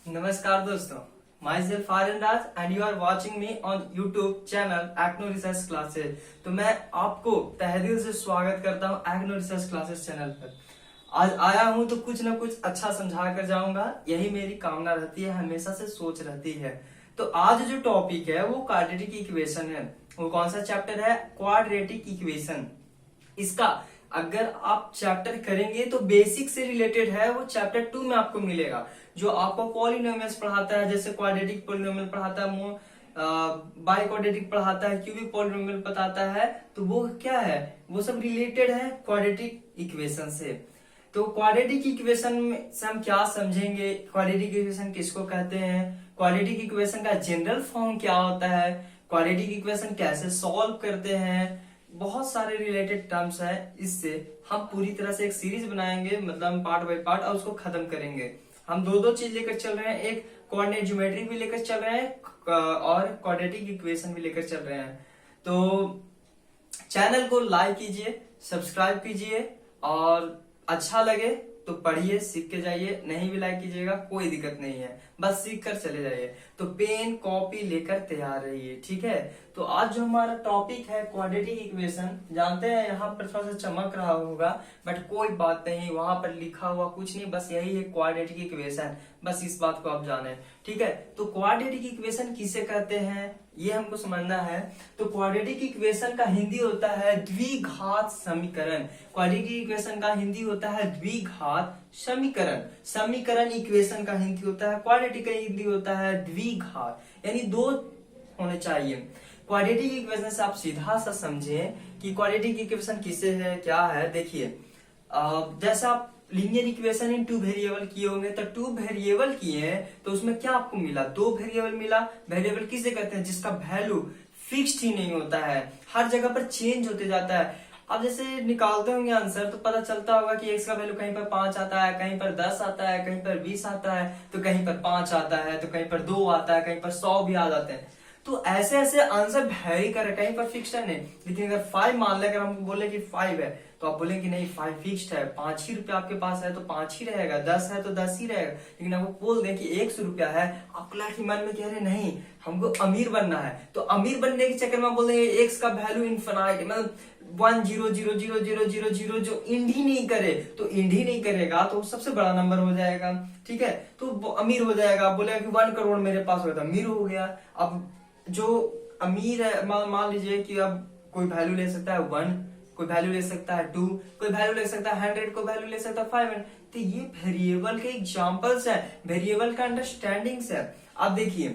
नमस्कार दोस्तों, myself Aryan Raj and you are watching me on YouTube channel एक्नो research classes. तो मैं आपको तहे दिल से स्वागत करता हूं एक्नो रिसर्च क्लासेस चैनल पर। आज आया हूं तो कुछ ना कुछ अच्छा समझा कर जाऊंगा, यही मेरी कामना रहती है, हमेशा से सोच रहती है। तो आज जो टॉपिक है वो क्वाड्रेटिक इक्वेशन है। वो कौन सा चैप्टर है? Quadratic equation. इसका अगर आप चैप्टर करेंगे तो बेसिक से रिलेटेड है, वो चैप्टर 2 में आपको मिलेगा। जो आपको पॉलिनोमियल्स पढ़ाता है, जैसे क्वाड्रेटिक पॉलिनोमियल पढ़ाता है, बाई क्वाड्रेटिक पढ़ाता है, क्यूबिक पॉलिनोमियल बताता है, तो वो क्या है, वो सब रिलेटेड है क्वाड्रेटिक इक्वेशन से। तो क्वाड्रेटिक इक्वेशन से हम क्या समझेंगे, क्वाड्रेटिक इक्वेशन किसको कहते हैं, क्वाड्रेटिक इक्वेशन का जनरल फॉर्म क्या होता है, क्वाड्रेटिक इक्वेशन कैसे सॉल्व करते हैं, बहुत सारे रिलेटेड टर्म्स है। इससे हम पूरी तरह से एक सीरीज बनाएंगे, मतलब पार्ट बाय पार्ट, और उसको खत्म करेंगे। हम दो चीज लेकर चल रहे हैं, एक कोऑर्डिनेट ज्योमेट्री भी लेकर चल रहे हैं और क्वाड्रेटिक इक्वेशन भी लेकर चल रहे हैं। तो चैनल को लाइक कीजिए, सब्सक्राइब कीजिए, और अच्छा लगे तो पढ़िए, सीख के जाइए। नहीं भी लाइक कीजिएगा कोई दिक्कत नहीं है, बस सीख कर चले जाइए। तो पेन कॉपी लेकर तैयार रहिए, ठीक है। तो आज जो हमारा टॉपिक है क्वाड्रेटिक इक्वेशन, जानते हैं यहाँ पर थोड़ा सा चमक रहा होगा, बट कोई बात नहीं, वहां पर लिखा हुआ कुछ नहीं, बस यही है क्वाड्रेटिक इक्वेशन, बस इस बात को आप जाने, ठीक है। तो क्वाड्रेटिक इक्वेशन किसे कहते हैं ये हमको समझना है। तो क्वाड्रेटिक इक्वेशन का हिंदी होता है द्विघात समीकरण। क्वाड्रेटिक इक्वेशन का हिंदी होता है द्विघात समीकरण। समीकरण इक्वेशन का हिंदी होता है, क्वाड्रेटिक का हिंदी होता है द्विघात, यानी दो होने चाहिए। क्वाड्रेटिक इक्वेशन से आप सीधा सा समझें कि क्वाड्रेटिक इक्वेशन किसे है, क्या है। देखिए, जैसा आप linear equation in two variable किए होंगे, तो टू वेरिएबल किए तो उसमें क्या आपको मिला, दो वेरिएबल मिला। वेरिएबल किसे कहते हैं? जिसका वैल्यू फिक्स्ड ही नहीं होता है, हर जगह पर चेंज होते जाता है। अब जैसे निकालते होंगे आंसर, तो पता चलता होगा कि x का वैल्यू कहीं पर 5 आता है, कहीं पर 10 आता है, कहीं पर 20 आता है, तो कहीं पर 5 आता है, तो कहीं पर 2 आता है, कहीं पर 100 भी आ जाते हैं। तो ऐसे ऐसे आंसर वेरी कर, कहीं पर फिक्स्ड है नहीं। लेकिन अगर 5 मान ले, अगर हम बोले कि 5 है, तो आप बोलेंगे नहीं 5 फिक्स्ड है, 5 ही रुपया आपके पास है तो 5 ही रहेगा, 10 है तो 10 ही रहेगा। लेकिन आपको बोल दें कि 100 रुपया है, आपको लगा कि मन में कह रहे नहीं हमको अमीर बनना है, तो अमीर बनने के चक्कर में बोल देंगे एक्स का वैल्यू इनफाइनाइट, मतलब 1000000 जो इंड ही नहीं करे, तो इंड ही नहीं करेगा तो सबसे बड़ा नंबर हो जाएगा, ठीक है। तो अमीर हो जाएगा, बोलेगा कि 1 करोड़ मेरे पास होगा, अमीर हो गया। अब जो अमीर है, मान लीजिए कि अब कोई वैल्यू ले सकता है 1, कोई वैल्यू ले सकता है 2, कोई वैल्यू ले सकता है 100, कोई वैल्यू ले सकता है 500। तो ये वेरिएबल के एग्जांपल्स है, वेरिएबल का अंडरस्टैंडिंग्स है। अब देखिए,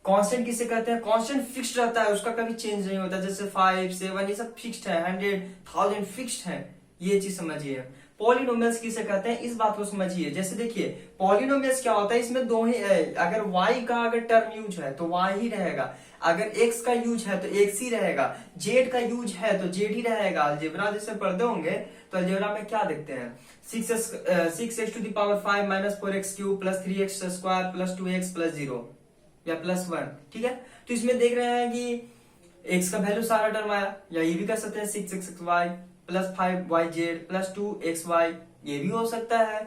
कांस्टेंट किसे कहते हैं? कांस्टेंट फिक्स्ड रहता है, उसका कभी चेंज नहीं होता, जैसे 5, 7 ये सब फिक्स्ड है, 100, 1000 फिक्स्ड है, ये चीज समझिए। पॉलिनोमियल्स किसे कहते हैं, इस बात को समझिए। जैसे देखिए, पॉलिनोमियल्स क्या होता है, इसमें दो ही, अगर y का अगर टर्म यूज है तो y ही रहेगा, अगर x का यूज है तो x ही रहेगा, z का यूज है तो z ही रहेगा। अलजेब्रा जैसे पढ़ते होंगे तो अलजेब्रा में क्या देखते हैं, 6x to the power 5 minus 4x cube plus 3x square plus 2x plus 0 या प्लस 1, ठीक है। तो इसमें देख रहे हैं कि x का वैल्यू सारा टर्म आया, या ये भी कर सकते हैं 6xy plus 5yz plus 2xy, ये भी हो सकता है।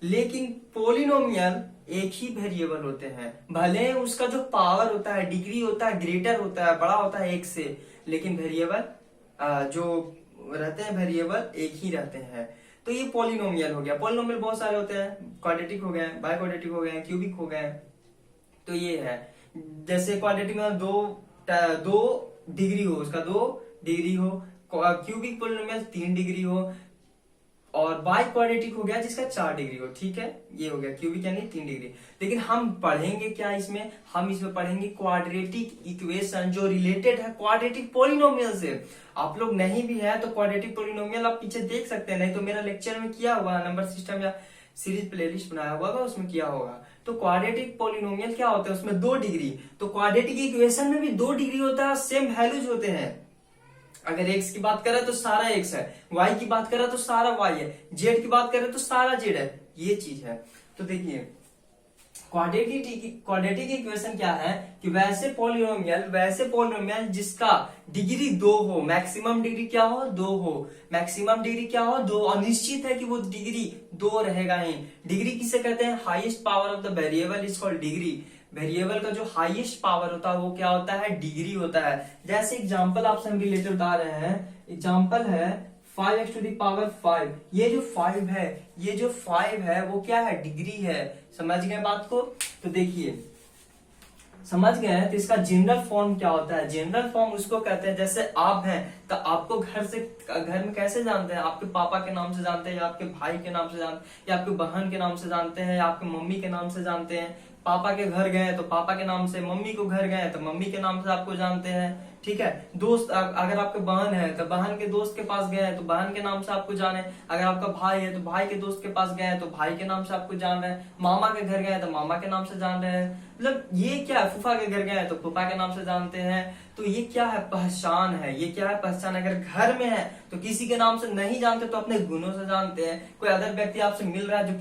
लेकिन पोलिनोमियल एक ही वेरिएबल होते हैं, भले उसका जो पावर होता है, डिग्री होता है, ग्रेटर होता है, बड़ा होता है एक से, लेकिन वेरिएबल जो रहते हैं वेरिएबल एक ही रहते हैं। तो ये पोलिनोमियल हो गया। पोलिनोमियल बहुत सारे होते हैं, क्वाड्रेटिक हो गए, बाई क्वाड्रेटिक हो गए, क्यूबिक हो गए। तो ये है, जैसे क्वाड्रेटिक में दो डिग्री हो, उसका 2 डिग्री हो, क्यूबिक पोलिनोमियल 3 डिग्री हो, और बाई क्वाड्रेटिक हो गया जिसका 4 डिग्री हो, ठीक है। ये हो गया क्यूबिक यानी 3 डिग्री। लेकिन हम पढ़ेंगे क्या इसमें, हम इसमें पढ़ेंगे क्वाड्रेटिक इक्वेशन जो रिलेटेड है क्वाड्रेटिक पोलिनोमियल से। आप लोग नहीं भी है तो क्वाड्रेटिक पोलिनोमियल आप पीछे देख सकते हैं, नहीं तो मेरा लेक्चर में किया हुआ नंबर सिस्टम या सीरीज प्लेलिस्ट बनाया हुआ है, उसमें किया होगा। तो क्वाड्रेटिक पोलिनोमियल क्या होता है, उसमें 2 डिग्री, तो क्वाड्रेटिक इक्वेशन में भी 2 डिग्री होता है, सेम वैल्यूज होते हैं। अगर x की बात करें तो सारा x है, y की बात करें तो सारा y है, z की बात करें तो सारा z है, ये चीज है। तो देखिए, क्वाड्रेटिक इक्वेशन क्या है कि वैसे पॉलिनोमियल जिसका डिग्री 2 हो, मैक्सिमम डिग्री क्या हो, 2 हो, मैक्सिमम डिग्री क्या हो, 2, और निश्चित है कि वो डिग्री 2 रहेगा ही। डिग्री किसे कहते हैं, highest power of the variable is called degree. Variable का जो हाईएस्ट पावर होता है वो क्या होता है, डिग्री होता है। जैसे एग्जांपल आपसे हम रिलेटेड बता रहे हैं, एग्जांपल है 5x टू द पावर 5। ये जो 5 है वो क्या है, डिग्री है। समझ गए बात को? तो देखिए, समझ गए हैं। तो इसका जनरल फॉर्म क्या होता है, जनरल फॉर्म उसको कहते हैं, जैसे आप हैं तो आपको घर में कैसे जानते हैं, आपके पापा के नाम से जानते हैं, या आपके भाई के नाम से जानते हैं, या आपके बहन के नाम से जानते हैं, या आपके मम्मी के नाम से जानते हैं। पापा के घर गए तो पापा के नाम से, मम्मी को घर गए तो मम्मी के नाम से आपको जानते हैं। ठीक है, दोस्त अगर आपके बहन है तो बहन के दोस्त के पास गए तो बहन के नाम से आपको जाने। अगर आपका भाई है तो भाई के दोस्त के पास गए तो भाई के नाम से आपको जान रहे हैं। मामा के घर गए तो मामा के नाम से जान रहे हैं। मतलब ये क्या है, फूफा के घर गए तो फूफा के नाम से जानते हैं। तो ये क्या है, पहचान है। ये क्या है, पहचान। अगर घर में है तो किसी के नाम से नहीं जानते तो अपने गुणों से जानते हैं। कोई अदर व्यक्ति आपसे मिल रहा है जो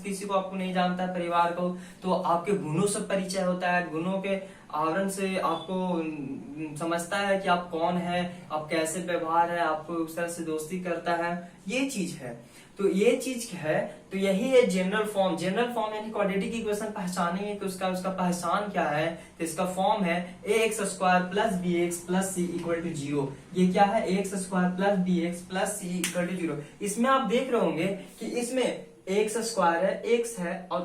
किसी को आपको नहीं जानता है, परिवार को, तो आपके गुणों से परिचय होता है। गुणों के आवरण से आपको समझता है कि आप कौन है, आप कैसे व्यवहार है, आपको उस तरह से दोस्ती करता है। ये चीज है, तो ये चीज है। तो यही है जनरल फॉर्म। जनरल फॉर्म यानी क्वाड्रेटिक इक्वेशन पहचानेंगे कि उसका पहचान क्या है। तो इसका फॉर्म है ax² plus bx plus c equal to 0। ये क्या है, ax² plus bx plus c equal to 0। इसमें आप देख रहे होंगे कि इसमें ax² है, x है और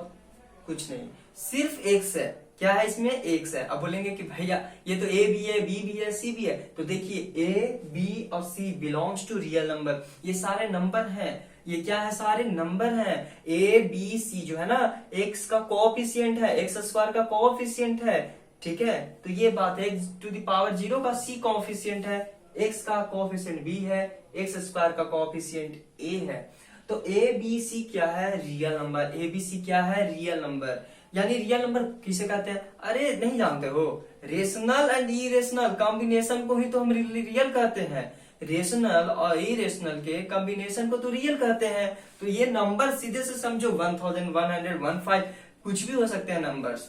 कुछ नहीं, सिर्फ x है। क्या है इसमें, x है। अब बोलेंगे कि भैया ये तो a भी है, b भी है, c भी है। तो देखिए a, b और c belongs to real number. ये सारे नंबर हैं। ये क्या है, सारे नंबर हैं। a, b, c जो है ना, x का कोएफिशिएंट है, x² का कोएफिशिएंट है। ठीक है, तो ये बात है। x टू द पावर 0 का c कोएफिशिएंट है, x का कोएफिशिएंट b है, x² का कोएफिशिएंट a है। तो a, b, c क्या है, real number. a, b, c क्या है, रियल नंबर। यानी रियल नंबर किसे कहते हैं, अरे नहीं जानते हो, रेशनल एंड इरेशनल कॉम्बिनेशन को ही तो हम रियल कहते हैं। रेशनल और इरेशनल के कॉम्बिनेशन को तो रियल कहते हैं। तो ये नंबर सीधे से समझो 1115 कुछ भी हो सकते हैं नंबर्स।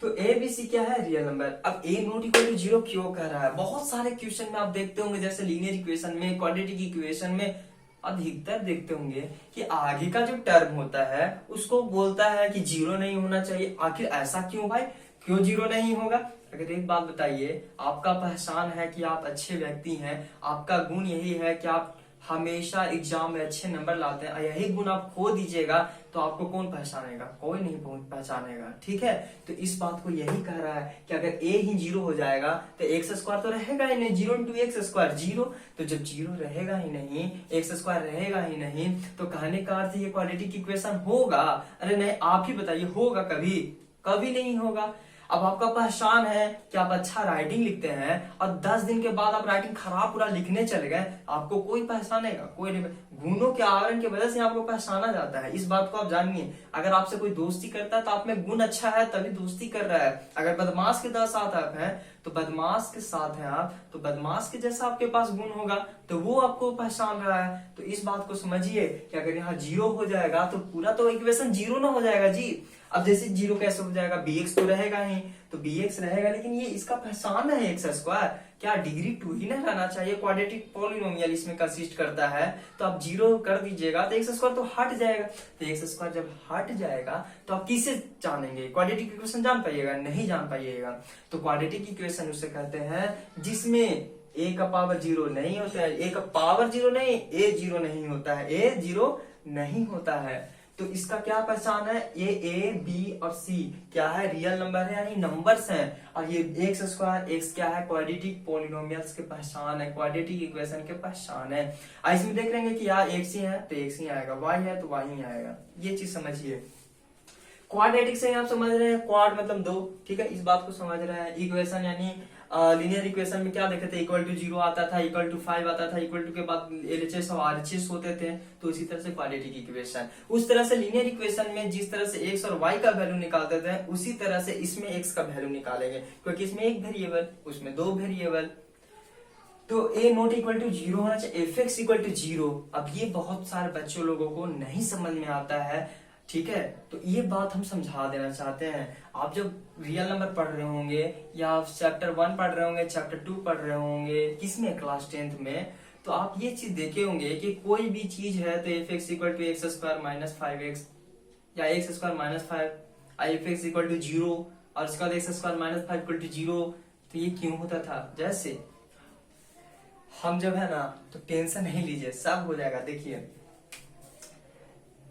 तो ए बी सी क्या है, रियल नंबर। अब ए नॉट इक्वल टू 0 क्यों कह रहा है, बहुत सारे क्वेश्चन में आप देखते होंगे, जैसे लीनियर इक्वेशन में, क्वाड्रेटिक इक्वेशन में अधिकतर देखते होंगे कि आगे का जो टर्म होता है उसको बोलता है कि 0 नहीं होना चाहिए। आखिर ऐसा क्यों भाई, क्यों 0 नहीं होगा? अगर एक बात बताइए, आपका पहचान है कि आप अच्छे व्यक्ति हैं, आपका गुण यही है कि आप हमेशा एग्जाम में अच्छे नंबर लाते हैं, यही गुण आप खो दीजिएगा तो आपको कौन पहचानेगा, कोई नहीं पहचानेगा। ठीक है, तो इस बात को यही कह रहा है कि अगर a ही 0 हो जाएगा तो x² तो रहेगा ही नहीं, 0 × x², 0। तो जब 0 रहेगा ही नहीं, x² रहेगा ही नहीं, तो कहने का अर्थ ये क्वाड्रेटिक इक्वेशन होगा? अरे नहीं, आप ही बताइए, होगा कभी? कभी नहीं होगा। अब आपका पहचान है कि आप अच्छा राइटिंग लिखते हैं और 10 दिन के बाद आप राइटिंग खराब पूरा लिखने चले गए, आपको कोई पहचानेगा? कोई नहीं। गुणों के आवरण की वजह से आपको पहचाना जाता है। इस बात को आप जानिए। अगर आपसे कोई दोस्ती करता है तो आप में गुण अच्छा है तभी दोस्ती कर रहा है। अगर बदमाश के साथ आप हैं तो बदमाश के साथ हैं आप, तो बदमाश के जैसा आपके पास गुण होगा तो वो आपको पहचान रहा है। तो इस बात को समझिए कि अगर यहाँ 0 हो जाएगा तो पूरा तो इक्वेशन 0 ना हो जाएगा जी। अब जैसे 0 कैसे हो जाएगा, bx तो रहेगा ही, तो bx रहेगा, लेकिन ये इसका पहचान है x²। क्या डिग्री 2 ही ना रहना चाहिए? क्वाड्रेटिक पॉलिनोमियल इसमें कंसिस्ट करता है, तो आप 0 कर दीजिएगा तो x² तो हट जाएगा। तो x² जब हट जाएगा तो आप किसे जानेंगे? क्वाड्रेटिक इक्वेशन जान पाइएगा? नहीं जान पाइएगा। तो क्वाड्रेटिक इक्वेशन उसे कहते हैं जिसमें a का पावर 0 नहीं होता है, a का पावर 0 नहीं, a 0 नहीं होता है, a 0 नहीं होता है। तो इसका क्या पहचान है, a, b और c क्या है, रियल नंबर है, यानी नंबर्स हैं। और ये x² x क्या है, क्वाड्रेटिक पॉलिनोमियल्स के पहचान है, क्वाड्रेटिक इक्वेशन के पहचान है। इसमें देख लेंगे कि यार x ही है तो x ही आएगा, y है तो y ही आएगा। ये चीज समझिए। क्वाड्रेटिक से आप समझ रहे हैं, क्वाड मतलब 2, ठीक है, इस बात को समझ रहे हैं। इक्वेशन यानी लीनियर इक्वेशन में क्या देखे थे, इक्वल टू 0 आता था, इक्वल टू 5 आता था, इक्वल टू के बाद LHS और RHS होते थे। तो इसी तरह से क्वाड्रेटिक इक्वेशन, उस तरह से लीनियर इक्वेशन में जिस तरह से x और y का वैल्यू निकालते थे उसी तरह से इसमें x का वैल्यू निकालेंगे, क्योंकि इसमें एक वेरिएबल, उसमें 2 वेरिएबल। तो a नॉट इक्वल टू 0 होना चाहिए, fx इक्वल टू 0। अब ये बहुत सारे बच्चों लोगों को नहीं समझ में आता है। ठीक है, तो ये बात हम समझा देना चाहते हैं। आप जब रियल नंबर पढ़ रहे होंगे या आप चैप्टर 1 पढ़ रहे होंगे, चैप्टर 2 पढ़ रहे होंगे, किसमें, क्लास 10th में, तो आप ये चीज देखे होंगे कि कोई भी चीज है तो F X equal to X square minus 5x या X square minus 5, F X equal to 0 और उसके बाद X square minus 5 equal to 0। तो ये क्यों होता था? जैसे हम जब है ना, तो टेंशन नहीं लीजिए, सब हो जाएगा। देखिए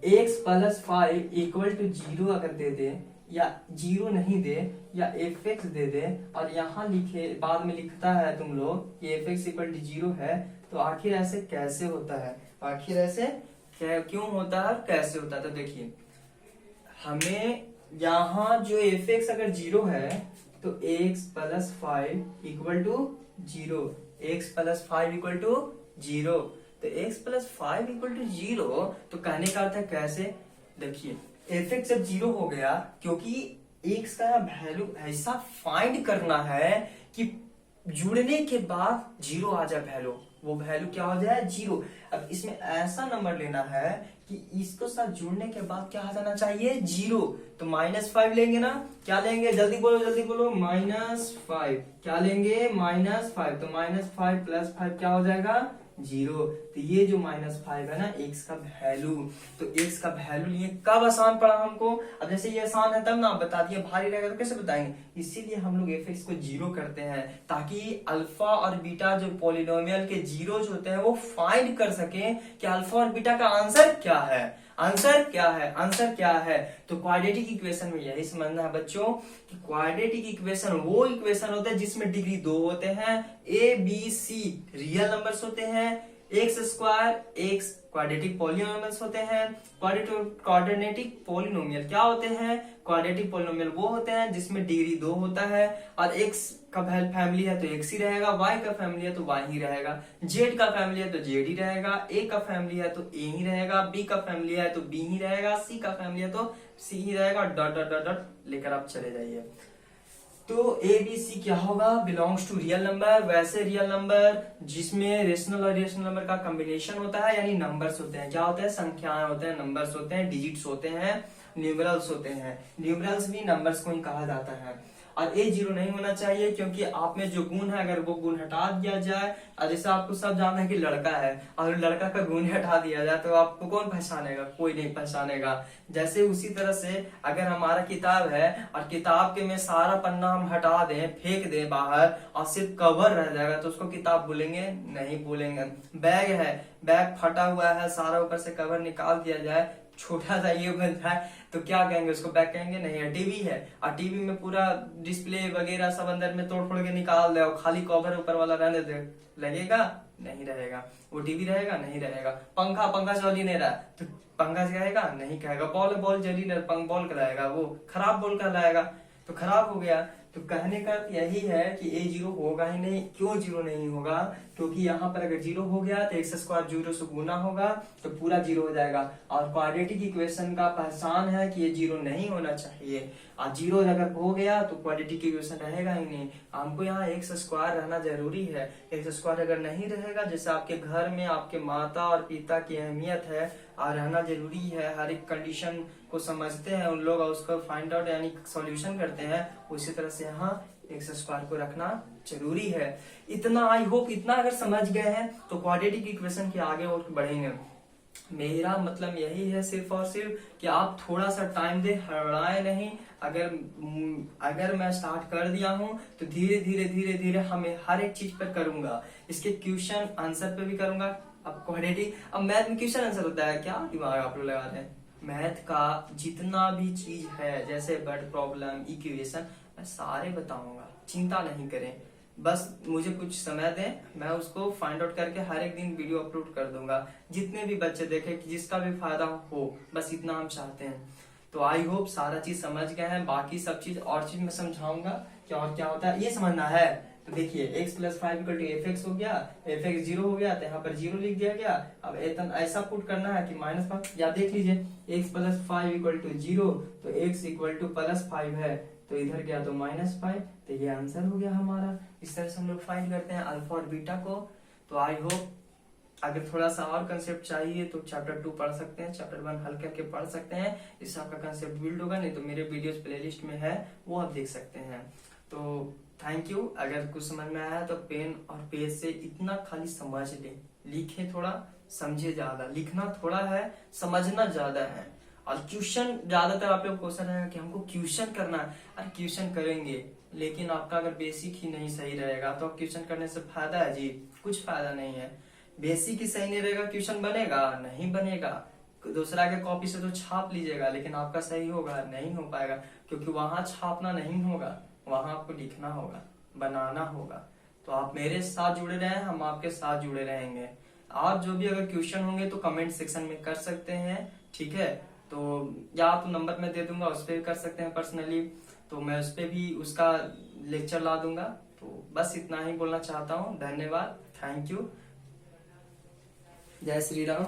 x प्लस 5 इक्वल टू 0 अगर दे दे या 0 नहीं दे या एफ एक्स दे दे और यहाँ लिखे बाद में लिखता है तुम लोग कि एफ एक्स इक्वल टू 0 है, तो आखिर ऐसे कैसे होता है? आखिर ऐसे क्यों होता है, कैसे होता है? तो देखिए हमें यहाँ जो एफ एक्स अगर 0 है तो x plus 5 equal to 0, x plus 5 equal to 0, तो x प्लस 5 इक्वल टू 0। तो कहने का अर्थ है कैसे? देखिए एफ एक्स जब 0 हो गया, क्योंकि x का वैल्यू ऐसा फाइंड करना है कि जुड़ने के बाद 0 आ जाए वैल्यू, वो वैल्यू क्या हो जाए? 0। अब इसमें ऐसा नंबर लेना है कि इसको साथ जुड़ने के बाद क्या आ जाना चाहिए? 0। तो -5 लेंगे ना, क्या लेंगे? जल्दी बोलो जल्दी बोलो, -5। क्या लेंगे? -5। तो -5 प्लस 5 क्या हो जाएगा? 0। तो ये जो -5 है ना, x का वैल्यू, तो x का वैल्यू लिए कब आसान पड़ा हमको? अब जैसे ये आसान है तब ना बता दिए, भारी रहेगा तो कैसे बताएंगे? इसीलिए हम लोग एफ एक्स को 0 करते हैं ताकि अल्फा और बीटा जो पॉलिनोमियल के जीरोज होते हैं वो फाइंड कर सके कि अल्फा और बीटा का आंसर क्या है। आंसर क्या है? आंसर क्या है? तो क्वाड्रेटिक इक्वेशन में यही समझना है बच्चों कि क्वाड्रेटिक इक्वेशन वो इक्वेशन होते हैं जिसमें डिग्री 2 होते हैं, A B C real numbers होते हैं, x square x quadratic polynomials होते हैं। क्वाड्रेटिक पॉलिनोमियल क्या होते हैं? क्वाड्रेटिक पॉलिनोमियल वो होते हैं जिसमें डिग्री 2 होता है और एक्स का फैमिली है तो एक्स ही रहेगा, वाई का फैमिली है तो वाई ही रहेगा, जेड का फैमिली है तो जेड ही रहेगा, ए का फैमिली है तो ए ही रहेगा, बी का फैमिली है तो बी ही रहेगा, सी का फैमिली है तो सी ही रहेगा, डॉट डॉट डॉट डॉट लेकर आप चले जाइए। तो ए बी सी क्या होगा? Belongs to real number. वैसे रियल नंबर जिसमें रेशनल और इरेशनल नंबर का कॉम्बिनेशन होता है, यानी नंबर्स होते हैं। क्या होते हैं? संख्याएं होते हैं, नंबर्स होते हैं, डिजिट्स होते हैं, न्यूमरल्स होते हैं। न्यूमरल्स भी नंबर्स को ही कहा जाता है। और ए 0 नहीं होना चाहिए क्योंकि आप में जो गुण है अगर वो गुण हटा दिया जाए, और जैसे आपको सब जानना है कि लड़का है और लड़का का गुण हटा दिया जाए तो आपको कौन पहचानेगा? कोई नहीं पहचानेगा। जैसे उसी तरह से अगर हमारा किताब है और किताब के में सारा पन्ना हम हटा दें, फेंक दें बाहर और सिर्फ कवर रह जाएगा तो उसको किताब बोलेंगे? नहीं बोलेंगे। बैग है, बैग फटा हुआ है, सारा ऊपर से कवर निकाल दिया जाए, छोटा सा ये बन जाए तो क्या कहेंगे? उसको बैग कहेंगे? नहीं है। टीवी है और टीवी में पूरा डिस्प्ले वगैरह सब अंदर में तोड़ फोड़ के निकाल दे और खाली कवर ऊपर वाला रहने दे, लगेगा? नहीं रहेगा। वो टीवी रहेगा? नहीं रहेगा। पंखा, पंखा चल ही नहीं रहा तो पंखा से कहेगा? नहीं कहेगा। बॉल, बॉल जल ही नहीं, बॉल कहलाएगा, वो खराब बॉल कहलाएगा, तो खराब हो गया। तो कहने का यही है कि ए 0 होगा ही नहीं। क्यों 0 नहीं होगा? क्योंकि यहाँ पर अगर 0 हो गया तो एक्स स्क्वायर 0 से गुना होगा तो पूरा 0 हो जाएगा। और क्वाड्रेटिक इक्वेशन का पहचान है कि ये 0 नहीं होना चाहिए, और 0 अगर हो गया तो क्वाड्रेटिक इक्वेशन रहेगा ही नहीं। हमको यहाँ एक्स स्क्वायर रहना जरूरी है। एक्स स्क्वायर अगर नहीं रहेगा, जैसे आपके घर में आपके माता और पिता की अहमियत है और रहना जरूरी है, हर एक कंडीशन को समझते हैं उन लोग और उसको फाइंड आउट यानी सॉल्यूशन करते हैं, उसी तरह से यहाँ एक्स स्क्वायर को रखना जरूरी है। इतना आई होप इतना अगर समझ गए हैं तो क्वाड्रेटिक इक्वेशन के आगे और बढ़ेंगे। मेरा मतलब यही है सिर्फ और सिर्फ कि आप थोड़ा सा टाइम दे, हड़बड़ाए नहीं। अगर मैं स्टार्ट कर दिया हूं तो धीरे धीरे धीरे धीरे हमें हर एक चीज पर करूंगा। इसके क्वेश्चन आंसर पे भी करूंगा। अब क्वाड्रेटिक, अब मैथ में क्वेश्चन आंसर होता है, क्या दिमाग आप लोग लगा रहे हैं? मैथ का जितना भी चीज है जैसे वर्ड प्रॉब्लम, इक्वेशन, मैं सारे बताऊंगा, चिंता नहीं करें। बस मुझे कुछ समय दें, मैं उसको फाइंड आउट करके हर एक दिन वीडियो अपलोड कर दूंगा, जितने भी बच्चे देखें कि जिसका भी फायदा हो, बस इतना हम चाहते हैं। तो आई होप सारा चीज समझ गए हैं। बाकी सब चीज और चीज मैं समझाऊंगा कि और क्या होता है, ये समझना है। तो देखिए x plus 5 equal to f x हो गया, एफ एक्स 0 हो गया तो यहाँ पर 0 लिख दिया गया। अब ऐसा पुट करना है कि -5, या देख लीजिए x प्लस 5 इक्वल टू 0 तो x इक्वल टू प्लस 5 है तो इधर गया तो -5, तो ये आंसर हो गया हमारा। इस तरह से हम लोग फाइंड करते हैं अल्फा और बीटा को। तो आई होप अगर थोड़ा सा और कंसेप्ट चाहिए तो चैप्टर 2 पढ़ सकते हैं, चैप्टर 1 हल्के हल्के पढ़ सकते हैं, इससे आपका कंसेप्ट बिल्ड होगा। नहीं तो मेरे वीडियोस प्लेलिस्ट में है, वो आप देख सकते हैं। तो थैंक यू। अगर कुछ समझ में आया तो पेन और पेज से इतना खाली समझ ले, लिखे थोड़ा, समझे ज्यादा। लिखना थोड़ा है, समझना ज्यादा है। और क्वेश्चन ज्यादातर आप लोग क्वेश्चन है कि हमको क्वेश्चन करना है। अरे क्वेश्चन करेंगे, लेकिन आपका अगर बेसिक ही नहीं सही रहेगा तो क्वेश्चन करने से फायदा है जी? कुछ फायदा नहीं है। बेसिक ही सही नहीं रहेगा, क्वेश्चन बनेगा नहीं? बनेगा। दूसरा के कॉपी से तो छाप लीजिएगा, लेकिन आपका सही होगा नहीं हो पाएगा, क्योंकि वहां छापना नहीं होगा, वहां आपको लिखना होगा, बनाना होगा। तो आप मेरे साथ जुड़े रहे, हम आपके साथ जुड़े रहेंगे। और जो भी अगर क्वेश्चन होंगे तो कमेंट सेक्शन में कर सकते हैं, ठीक है? तो या तो नंबर मैं दे दूंगा, उस पर कर सकते हैं पर्सनली, तो मैं उस पर भी उसका लेक्चर ला दूंगा। तो बस इतना ही बोलना चाहता हूँ। धन्यवाद, थैंक यू, जय श्री राम।